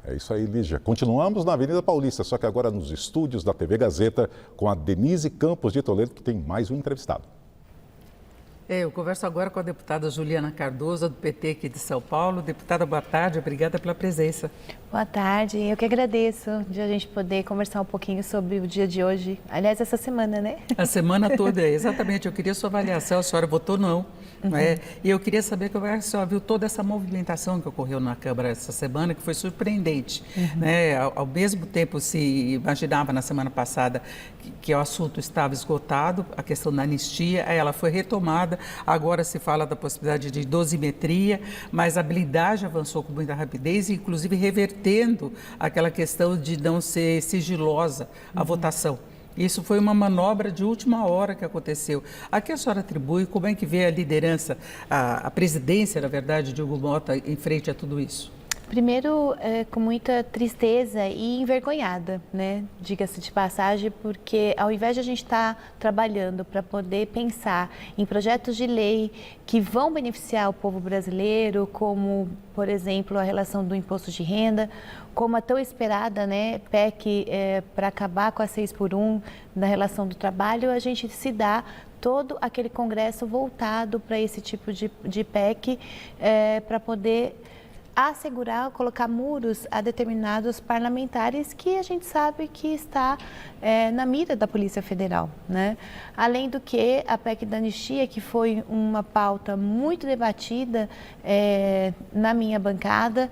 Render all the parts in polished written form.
É isso aí, Lígia. Continuamos na Avenida Paulista, só que agora nos estúdios da TV Gazeta, com a Denise Campos de Toledo, que tem mais um entrevistado. Eu converso agora com a deputada Juliana Cardoso, do PT aqui de São Paulo. Deputada, boa tarde, obrigada pela presença. Boa tarde, eu que agradeço de a gente poder conversar um pouquinho sobre o dia de hoje. Aliás, essa semana, né? A semana toda, exatamente. Eu queria sua avaliação, a senhora votou não. E eu queria saber como a senhora viu toda essa movimentação que ocorreu na Câmara essa semana, que foi surpreendente. Ao mesmo tempo se imaginava na semana passada que o assunto estava esgotado, a questão da anistia, ela foi retomada, agora se fala da possibilidade de dosimetria, mas a blindagem avançou com muita rapidez, inclusive revertendo aquela questão de não ser sigilosa a votação. Isso foi uma manobra de última hora que aconteceu. A que a senhora atribui? Como é que vê a liderança, a presidência, na verdade, de Hugo Motta em frente a tudo isso? Primeiro, com muita tristeza e envergonhada, né? Diga-se de passagem, porque ao invés de a gente estar trabalhando para poder pensar em projetos de lei que vão beneficiar o povo brasileiro, como, por exemplo, a relação do imposto de renda, como a tão esperada, né, PEC para acabar com a 6x1 na relação do trabalho, a gente se dá todo aquele congresso voltado para esse tipo de PEC para poder assegurar, colocar muros a determinados parlamentares que a gente sabe que está na mira da Polícia Federal, né? Além do que a PEC da anistia, que foi uma pauta muito debatida na minha bancada,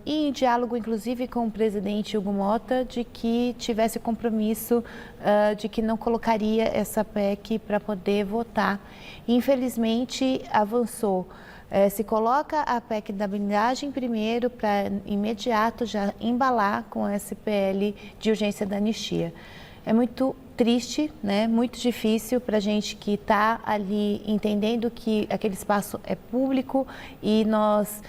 e em diálogo, inclusive, com o presidente Hugo Motta, de que tivesse compromisso de que não colocaria essa PEC para poder votar. Infelizmente, avançou. Se coloca a PEC da blindagem primeiro para imediato já embalar com a SPL de urgência da anistia. É muito triste, né? Muito difícil para a gente que está ali entendendo que aquele espaço é público e nós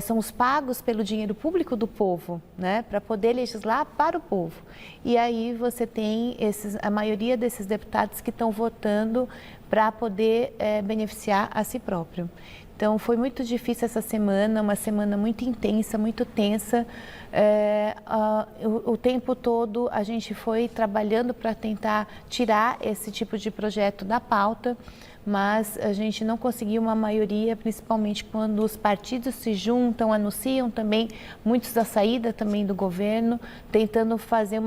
somos pagos pelo dinheiro público do povo, né? Para poder legislar para o povo. E aí você tem a maioria desses deputados que estão votando para poder beneficiar a si próprio. Então, foi muito difícil essa semana, uma semana muito intensa, muito tensa. O tempo todo a gente foi trabalhando para tentar tirar esse tipo de projeto da pauta, mas a gente não conseguiu uma maioria, principalmente quando os partidos se juntam, anunciam também muitos da saída também do governo, tentando fazer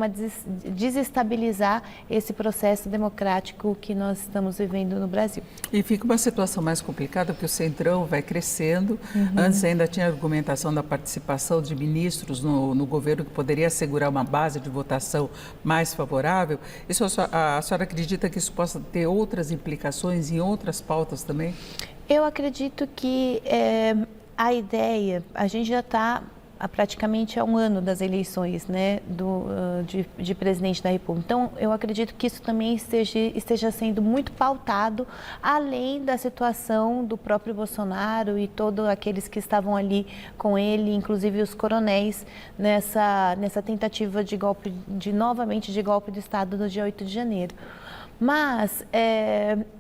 desestabilizar esse processo democrático que nós estamos vivendo no Brasil. E fica uma situação mais complicada, porque o Centrão vai crescendo. Antes ainda tinha a argumentação da participação de ministros no governo, que poderia assegurar uma base de votação mais favorável. A senhora acredita que isso possa ter outras implicações em outras pautas também? Eu acredito que a ideia, a gente já está praticamente há um ano das eleições, né, de presidente da República. Então, eu acredito que isso também esteja sendo muito pautado, além da situação do próprio Bolsonaro e todos aqueles que estavam ali com ele, inclusive os coronéis, nessa tentativa novamente de golpe de Estado no dia 8 de janeiro. Mas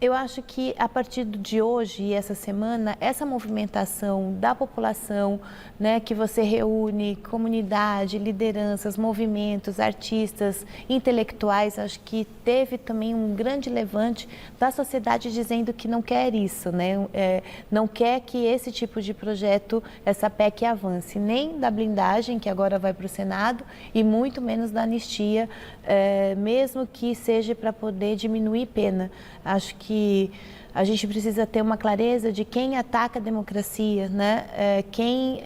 eu acho que a partir de hoje e essa semana, essa movimentação da população, né, que você reúne comunidade, lideranças, movimentos, artistas, intelectuais, acho que teve também um grande levante da sociedade dizendo que não quer isso, né? Não quer que esse tipo de projeto, essa PEC avance, nem da blindagem, que agora vai para o Senado, e muito menos da anistia, mesmo que seja para poder diminuir pena. Acho que a gente precisa ter uma clareza de quem ataca a democracia, né? Quem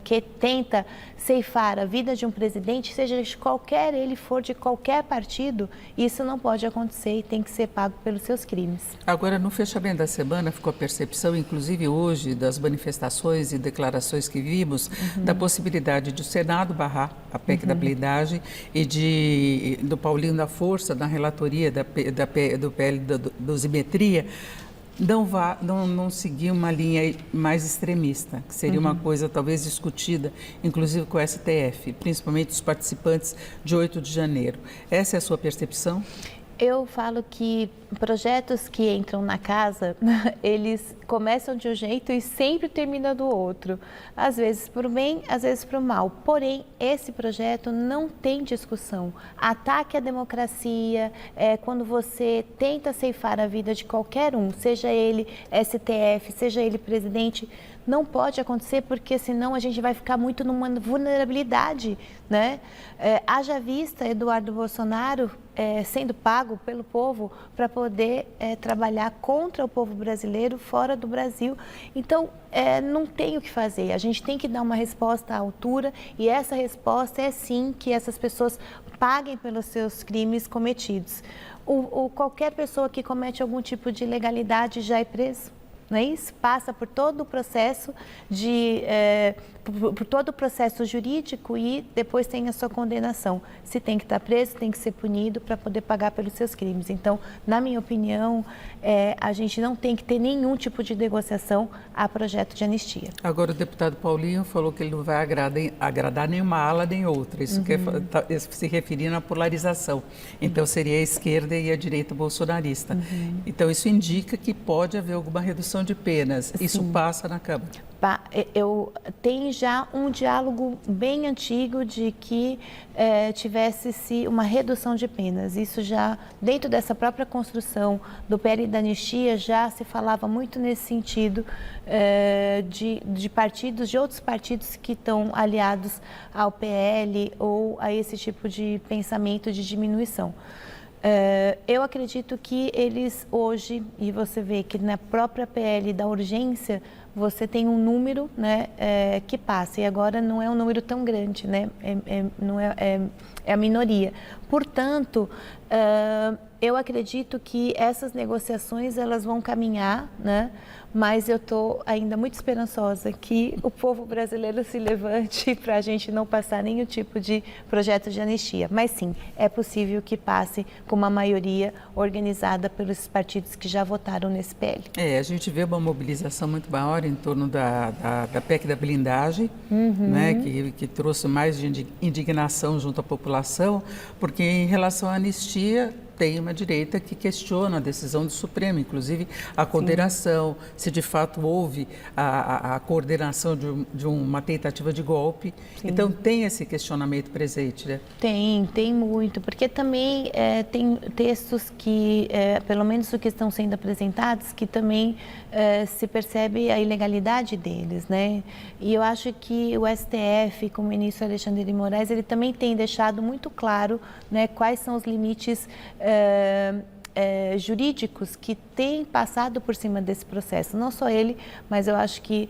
que tenta ceifar a vida de um presidente, seja de qualquer ele for, de qualquer partido, isso não pode acontecer e tem que ser pago pelos seus crimes. Agora, no fechamento da semana, ficou a percepção, inclusive hoje, das manifestações e declarações que vimos, da possibilidade de o Senado barrar a PEC da blindagem e do Paulinho da Força, na relatoria do PL da dosimetria, não seguir uma linha mais extremista, que seria uma coisa talvez discutida, inclusive com o STF, principalmente os participantes de 8 de janeiro. Essa é a sua percepção? Eu falo que projetos que entram na casa, eles começam de um jeito e sempre terminam do outro. Às vezes para o bem, às vezes para o mal. Porém, esse projeto não tem discussão. Ataque à democracia é quando você tenta ceifar a vida de qualquer um, seja ele STF, seja ele presidente. Não pode acontecer, porque senão a gente vai ficar muito numa vulnerabilidade, né? Haja vista Eduardo Bolsonaro sendo pago pelo povo para poder trabalhar contra o povo brasileiro fora do Brasil. Então, não tem o que fazer. A gente tem que dar uma resposta à altura, e essa resposta é sim que essas pessoas paguem pelos seus crimes cometidos. Qualquer pessoa que comete algum tipo de ilegalidade já é preso. Não é isso? Passa por todo o processo por todo o processo jurídico e depois tem a sua condenação. Se tem que estar preso, tem que ser punido para poder pagar pelos seus crimes. Então, na minha opinião, a gente não tem que ter nenhum tipo de negociação a projeto de anistia. Agora, o deputado Paulinho falou que ele não vai agradar nenhuma ala nem outra. Isso quer se referindo à polarização. Então, seria a esquerda e a direita bolsonarista. Então, isso indica que pode haver alguma redução de penas. Sim. Isso passa na Câmara. Tem já um diálogo bem antigo de que tivesse-se uma redução de penas. Isso já, dentro dessa própria construção do PL da anistia, já se falava muito nesse sentido de outros partidos que estão aliados ao PL ou a esse tipo de pensamento de diminuição. Eu acredito que eles hoje, e você vê que na própria PL da urgência, você tem um número, né, que passa, e agora não é um número tão grande, né, é a minoria. Portanto, eu acredito que essas negociações elas vão caminhar, né, mas eu estou ainda muito esperançosa que o povo brasileiro se levante para a gente não passar nenhum tipo de projeto de anistia. Mas sim, é possível que passe com uma maioria organizada pelos partidos que já votaram nesse PL. A gente vê uma mobilização muito maior em torno da PEC da blindagem, né, que trouxe mais de indignação junto à população, porque em relação à anistia, tem uma direita que questiona a decisão do Supremo, inclusive a condenação, se de fato houve a coordenação de uma tentativa de golpe. Sim. Então, tem esse questionamento presente, né? Tem muito, porque também tem textos que, pelo menos o que estão sendo apresentados, que também se percebe a ilegalidade deles, né? E eu acho que o STF, com o ministro Alexandre de Moraes, ele também tem deixado muito claro, né, quais são os limites jurídicos que têm passado por cima desse processo. Não só ele, mas eu acho que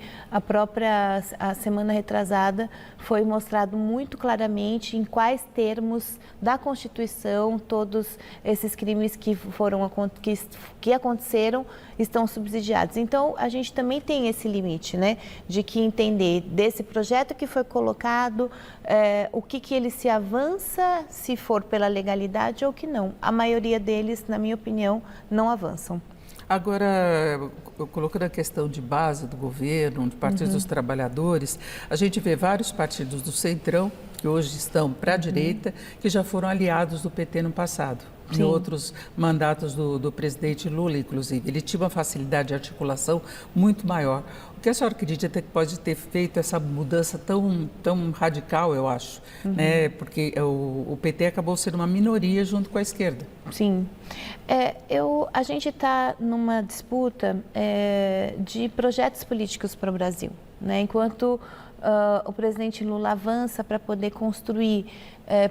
a semana retrasada foi mostrado muito claramente em quais termos da Constituição todos esses crimes que aconteceram estão subsidiados. Então, a gente também tem esse limite, né, de que entender desse projeto que foi colocado, o que ele se avança, se for pela legalidade ou que não. A maioria deles, na minha opinião, não avançam. Agora, colocando a questão de base do governo, de partidos dos trabalhadores, a gente vê vários partidos do Centrão, que hoje estão para a direita, que já foram aliados do PT no passado. Em outros mandatos do presidente Lula, inclusive. Ele tinha uma facilidade de articulação muito maior. O que a senhora acredita que pode ter feito essa mudança tão radical, eu acho, né? Porque o PT acabou sendo uma minoria junto com a esquerda. Sim. A gente está numa disputa de projetos políticos para o Brasil, né? Enquanto o presidente Lula avança para poder construir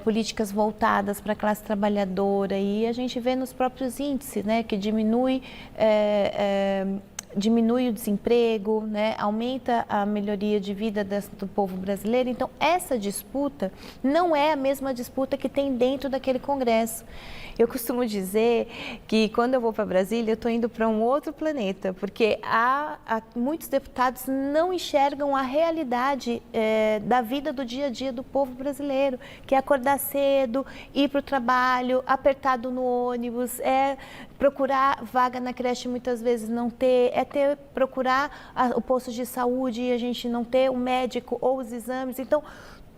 políticas voltadas para a classe trabalhadora, e a gente vê nos próprios índices, né, que diminui o desemprego, né, aumenta a melhoria de vida do povo brasileiro. Então, essa disputa não é a mesma disputa que tem dentro daquele Congresso. Eu costumo dizer que quando eu vou para Brasília, eu estou indo para um outro planeta, porque muitos deputados não enxergam a realidade da vida do dia a dia do povo brasileiro, que é acordar cedo, ir para o trabalho, apertado no ônibus, procurar vaga na creche muitas vezes não ter, procurar o posto de saúde e a gente não ter o médico ou os exames. Então,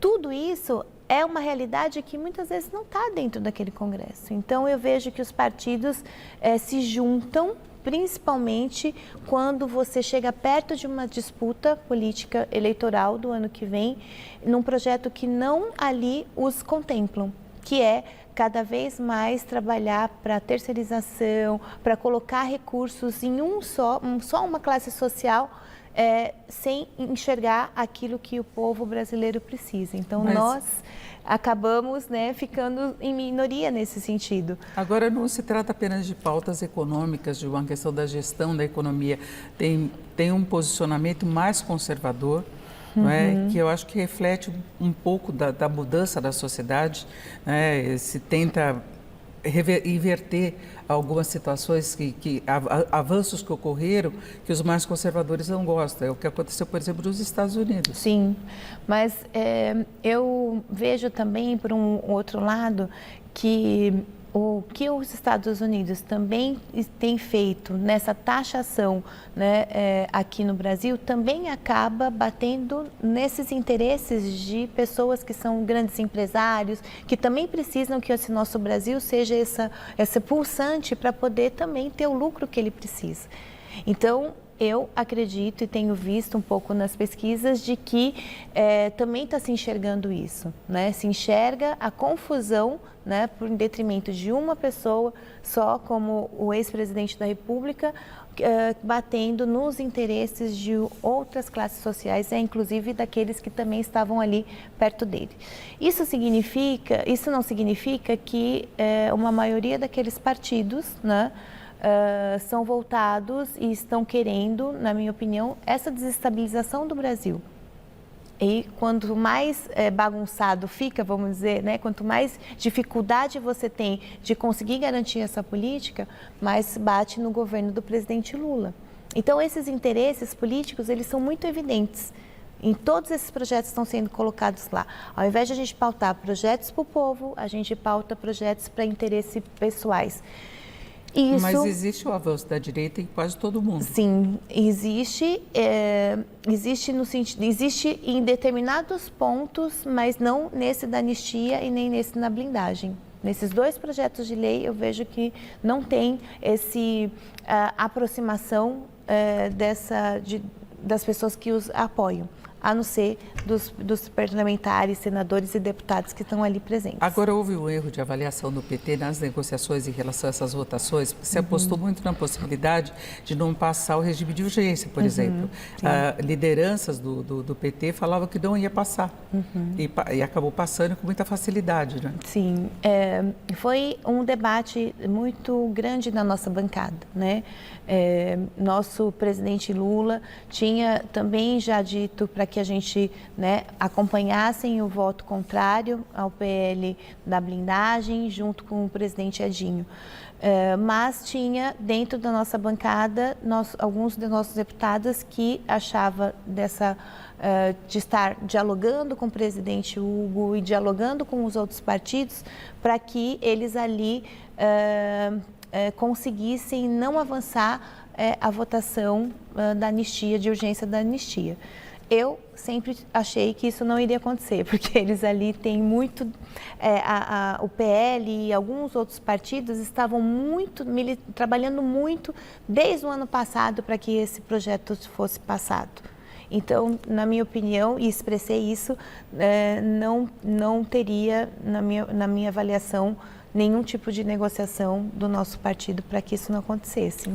tudo isso é uma realidade que muitas vezes não está dentro daquele Congresso. Então, eu vejo que os partidos se juntam, principalmente quando você chega perto de uma disputa política eleitoral do ano que vem, num projeto que não ali os contemplam, que é cada vez mais trabalhar para terceirização, para colocar recursos em só uma classe social, sem enxergar aquilo que o povo brasileiro precisa. Então, nós acabamos, né, ficando em minoria nesse sentido. Agora, não se trata apenas de pautas econômicas, de uma questão da gestão da economia. Tem um posicionamento mais conservador, não é? Que eu acho que reflete um pouco da mudança da sociedade, né? Se tenta inverter algumas situações, avanços que ocorreram, que os mais conservadores não gostam. É o que aconteceu, por exemplo, nos Estados Unidos. Sim, mas eu vejo também, por um outro lado, que o que os Estados Unidos também têm feito nessa taxação, né, aqui no Brasil, também acaba batendo nesses interesses de pessoas que são grandes empresários, que também precisam que esse nosso Brasil seja essa pulsante para poder também ter o lucro que ele precisa. Então, eu acredito e tenho visto um pouco nas pesquisas de que também está se enxergando isso, né? Se enxerga a confusão, né, por detrimento de uma pessoa só, como o ex-presidente da República, batendo nos interesses de outras classes sociais, inclusive daqueles que também estavam ali perto dele. Isso não significa que uma maioria daqueles partidos, né, são voltados e estão querendo, na minha opinião, essa desestabilização do Brasil. E quanto mais bagunçado fica, vamos dizer, né, quanto mais dificuldade você tem de conseguir garantir essa política, mais bate no governo do presidente Lula. Então, esses interesses políticos, eles são muito evidentes. Em todos esses projetos que estão sendo colocados lá. Ao invés de a gente pautar projetos para o povo, a gente pauta projetos para interesses pessoais. Isso, mas existe o avanço da direita em quase todo mundo. Sim, existe em determinados pontos, mas não nesse da anistia e nem nesse na blindagem. Nesses dois projetos de lei, eu vejo que não tem aproximação das pessoas que os apoiam, a não ser dos parlamentares, senadores e deputados que estão ali presentes. Agora, houve um erro de avaliação do PT nas negociações em relação a essas votações, porque se apostou muito na possibilidade de não passar o regime de urgência, por exemplo. Lideranças do PT falavam que não ia passar e acabou passando com muita facilidade, né? Sim, foi um debate muito grande na nossa bancada, né? Nosso presidente Lula tinha também já dito para que a gente, né, acompanhassem o voto contrário ao PL da blindagem, junto com o presidente Edinho. Mas tinha dentro da nossa bancada alguns de nossos deputados que achavam de estar dialogando com o presidente Hugo e dialogando com os outros partidos para que eles ali conseguissem não avançar a votação da anistia, de urgência da anistia. Eu sempre achei que isso não iria acontecer, porque eles ali têm muito, o PL e alguns outros partidos estavam trabalhando muito desde o ano passado para que esse projeto fosse passado. Então, na minha opinião, e expressei isso, não teria, na minha avaliação, nenhum tipo de negociação do nosso partido para que isso não acontecesse.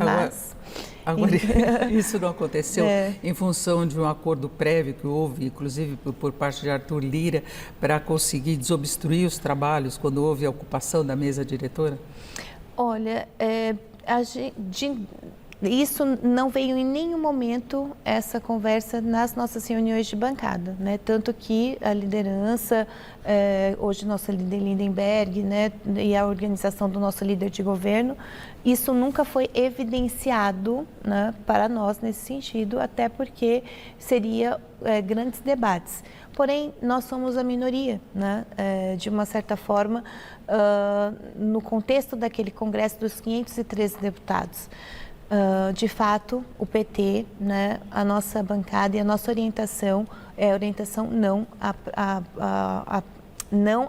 Agora, isso não aconteceu em função de um acordo prévio que houve, inclusive por parte de Arthur Lira, para conseguir desobstruir os trabalhos quando houve a ocupação da mesa diretora? Olha, isso não veio em nenhum momento essa conversa nas nossas reuniões de bancada, né? Tanto que a liderança, hoje nossa líder Lindenberg, né, e a organização do nosso líder de governo, isso nunca foi evidenciado, né, para nós nesse sentido, até porque seria grandes debates. Porém, nós somos a minoria, né? De uma certa forma, no contexto daquele Congresso dos 513 deputados. De fato, o PT, né, a nossa bancada e a nossa orientação é orientação não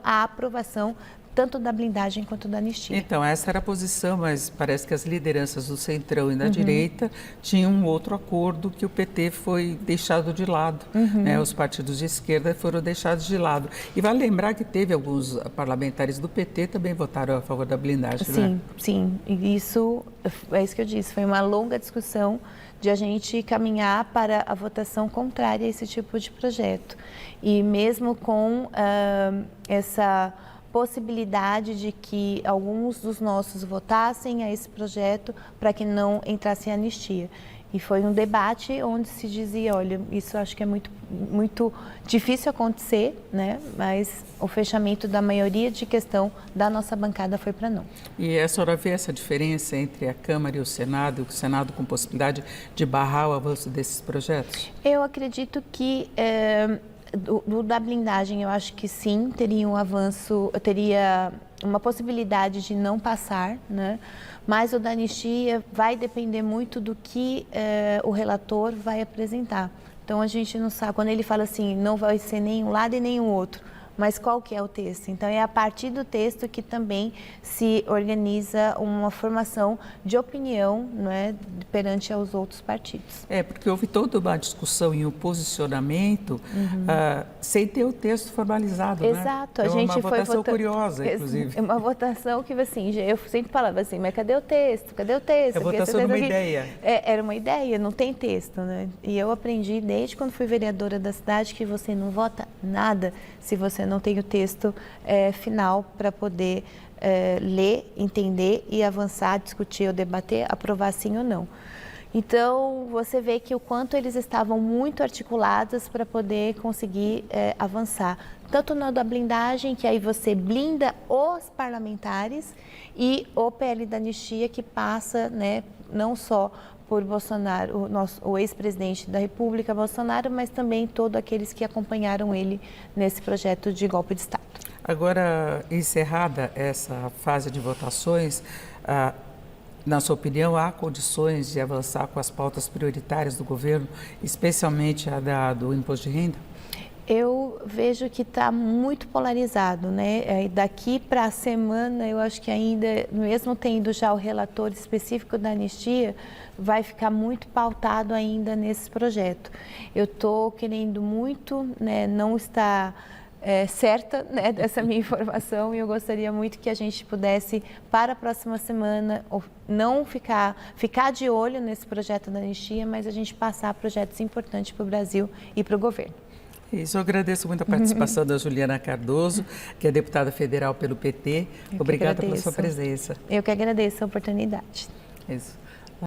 à aprovação tanto da blindagem quanto da anistia. Então, essa era a posição, mas parece que as lideranças do Centrão e da direita tinham um outro acordo que o PT foi deixado de lado, né? Os partidos de esquerda foram deixados de lado. E vale lembrar que teve alguns parlamentares do PT também votaram a favor da blindagem, sim, né? Sim, e isso é isso que eu disse, foi uma longa discussão de a gente caminhar para a votação contrária a esse tipo de projeto. E mesmo com essa possibilidade de que alguns dos nossos votassem a esse projeto para que não entrasse em anistia. E foi um debate onde se dizia, olha, isso acho que é muito difícil acontecer, né? Mas o fechamento da maioria de questão da nossa bancada foi para não. E a senhora vê essa diferença entre a Câmara e o Senado com possibilidade de barrar o avanço desses projetos? Eu acredito que da blindagem, eu acho que sim, teria um avanço, teria uma possibilidade de não passar, né? Mas o da anistia vai depender muito do que o relator vai apresentar. Então, a gente não sabe, quando ele fala assim, não vai ser nem um lado e nem o outro, mas qual que é o texto? Então, é a partir do texto que também se organiza uma formação de opinião, não é, perante aos outros partidos. Porque houve toda uma discussão e um posicionamento sem ter o texto formalizado, Exato. Né? A gente uma foi votação curiosa, inclusive. É uma votação que, assim, eu sempre falava assim, mas cadê o texto? Cadê o texto? É votação de uma ideia. Era uma ideia, não tem texto, né? E eu aprendi desde quando fui vereadora da cidade que você não vota nada se você não tem o texto final para poder ler, entender e avançar, discutir ou debater, aprovar sim ou não. Então, você vê que o quanto eles estavam muito articulados para poder conseguir avançar. Tanto na da blindagem, que aí você blinda os parlamentares, e o PL da anistia, que passa, né, não só por Bolsonaro, o ex-presidente da República, Bolsonaro, mas também todos aqueles que acompanharam ele nesse projeto de golpe de Estado. Agora, encerrada essa fase de votações, na sua opinião, há condições de avançar com as pautas prioritárias do governo, especialmente a do imposto de renda? Eu vejo que está muito polarizado, né? Daqui para a semana, eu acho que ainda, mesmo tendo já o relator específico da anistia, vai ficar muito pautado ainda nesse projeto. Eu estou querendo muito, né, não estar certa, né, dessa minha informação, e eu gostaria muito que a gente pudesse, para a próxima semana, não ficar de olho nesse projeto da anistia, mas a gente passar projetos importantes para o Brasil e para o governo. Isso, eu agradeço muito a participação da Juliana Cardoso, que é deputada federal pelo PT. Obrigada pela sua presença. Eu que agradeço a oportunidade. Isso.